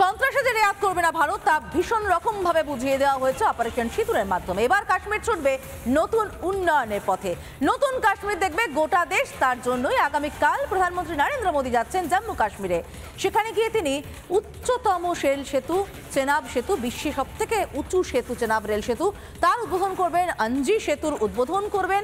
সন্ত্রাসীদের রেয়াত করবে না ভারত, তা ভীষণ রকম ভাবে বুঝিয়ে দেওয়া হয়েছে অপারেশন সিঁদুরের মাধ্যমে। এবার কাশ্মীর ছুটবে নতুন উন্নয়নের পথে, নতুন কাশ্মীর দেখবে গোটা দেশ। তার জন্যই আগামীকাল প্রধানমন্ত্রী নরেন্দ্র মোদী যাচ্ছেন জম্মু কাশ্মীরে। সেখানে গিয়ে তিনি উচ্চতম রেল সেতু চেনাব সেতু, বিশ্বের সব থেকে উঁচু সেতু চেনাব রেল সেতু, তার উদ্বোধন করবেন। অঞ্জি সেতুর উদ্বোধন করবেন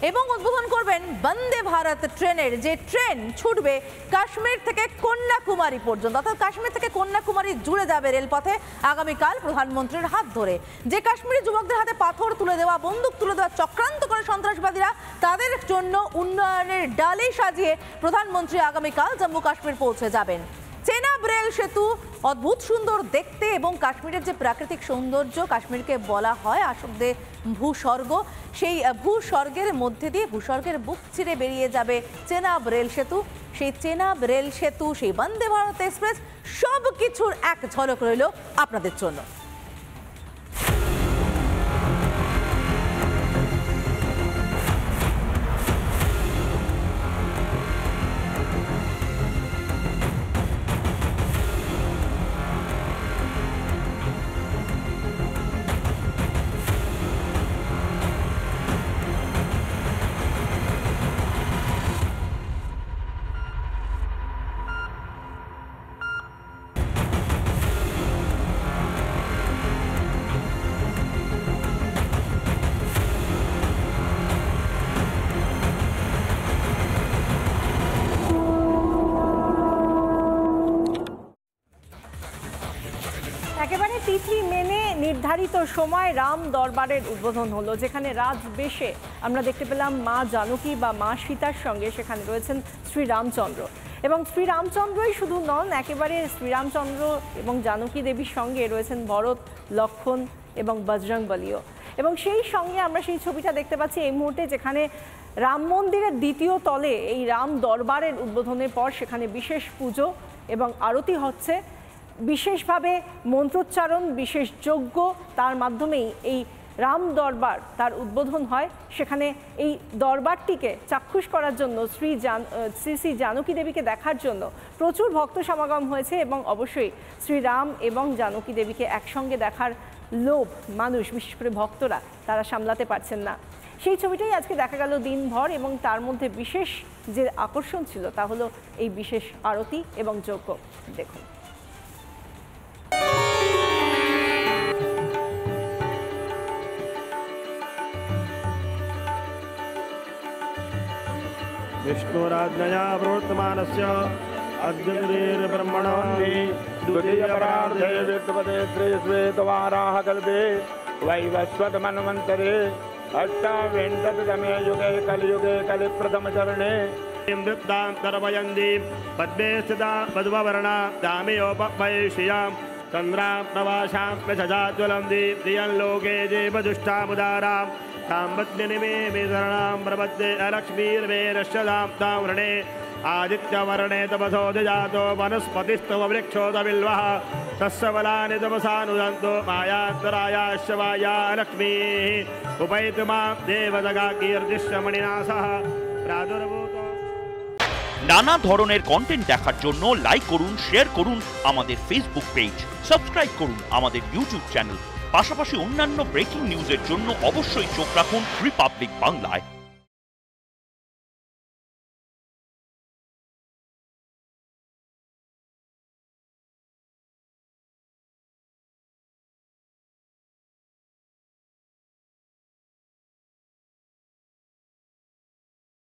এবং উদ্বোধন করবেন বন্দে ভারত ট্রেনের, যে ট্রেন ছুটবে কাশ্মীর থেকে কন্যাকুমারী পর্যন্ত, অর্থাৎ কাশ্মীর থেকে কন্যাকুমারী জুড়ে যাবে রেলপথে আগামীকাল প্রধানমন্ত্রীর হাত ধরে। যে কাশ্মীরি যুবকদের হাতে পাথর তুলে দেওয়া, বন্দুক তুলে দেওয়া চক্রান্ত করে সন্ত্রাসবাদীরা, তাদের জন্য উন্নয়নের ডালি সাজিয়ে প্রধানমন্ত্রী আগামীকাল জম্মু কাশ্মীর পৌঁছে যাবেন। চেনাব রেল সেতু অদ্ভুত সুন্দর দেখতে এবং কাশ্মীরের যে প্রাকৃতিক সৌন্দর্য, কাশ্মীরকে বলা হয় আসলে ভূস্বর্গ, সেই ভূস্বর্গের মধ্যে দিয়ে ভূস্বর্গের বুক চিরে বেরিয়ে যাবে চেনাব রেল সেতু। সেই চেনাব রেল সেতু, সেই বন্দে ভারত এক্সপ্রেস, সব কিছুর এক ঝলক রইল আপনাদের জন্য। একেবারে তিথি মেনে নির্ধারিত সময় রাম দরবারের উদ্বোধন হলো, যেখানে রাজবেশে আমরা দেখতে পেলাম মা জানকী বা মা সীতার সঙ্গে সেখানে রয়েছেন শ্রীরামচন্দ্র। এবং শ্রীরামচন্দ্রই শুধু নন, একেবারে শ্রীরামচন্দ্র এবং জানকী দেবীর সঙ্গে রয়েছেন ভরত, লক্ষণ এবং বজরংবলীও। এবং সেই সঙ্গে আমরা সেই ছবিটা দেখতে পাচ্ছি এই মুহূর্তে, যেখানে রাম মন্দিরের দ্বিতীয় তলে এই রাম দরবারের উদ্বোধনের পর সেখানে বিশেষ পুজো এবং আরতি হচ্ছে। বিশেষভাবে মন্ত্রোচ্চারণ, বিশেষ যজ্ঞ, তার মাধ্যমেই এই রাম দরবার তার উদ্বোধন হয়। সেখানে এই দরবারটিকে চাক্ষুষ করার জন্য শ্রী শ্রী জানকী দেবীকে দেখার জন্য প্রচুর ভক্ত সমাগম হয়েছে এবং অবশ্যই শ্রীরাম এবং জানকী দেবীকে একসঙ্গে দেখার লোভ মানুষ, বিশেষ করে ভক্তরা, তারা সামলাতে পারছেন না। সেই ছবিটাই আজকে দেখা গেল দিনভর এবং তার মধ্যে বিশেষ যে আকর্ষণ ছিল তা হলো এই বিশেষ আরতি এবং যজ্ঞ। দেখুন। विष्णुराज्ञया प्रवर्तमानस्य अद्य ब्रह्मणोन्मे द्वितीयपरार्धे विष्णुपदे श्रीश्वेतवाराहकल्पे वैवस्वतमन्वन्तरे अष्टाविंशतितमे युगे कलियुगे कलिप्रथमचरणे तर्पयन्तीं पद्मे स्थिता मधुवर्णा दामयोपवैश्यां चन्द्रां प्रवासां यशजाज्वलन्ती प्रियं लोके जीवदुष्टामुदारां ताम्बद्यनिमे शरणां प्रपद्ये अलक्ष्मीर्वेरश्यदां ताम्रणे आदित्यवर्णे तपसोऽधिजातो वनस्पतिस्तव वृक्षोदबिल्वः तस्य बलानि तपसानुदन्तो मायान्तरायाश्च वाया लक्ष्मीः उपैतु मां देवदगाकीर्तिश्चमणिना सह प्रादुर्भूतो। নানা ধরনের কন্টেন্ট দেখার জন্য লাইক করুন, শেয়ার করুন আমাদের ফেসবুক পেজ, সাবস্ক্রাইব করুন আমাদের ইউটিউব চ্যানেল। পাশাপাশি অন্যান্য ব্রেকিং নিউজের জন্য অবশ্যই চোখ রাখুন রিপাবলিক বাংলায়।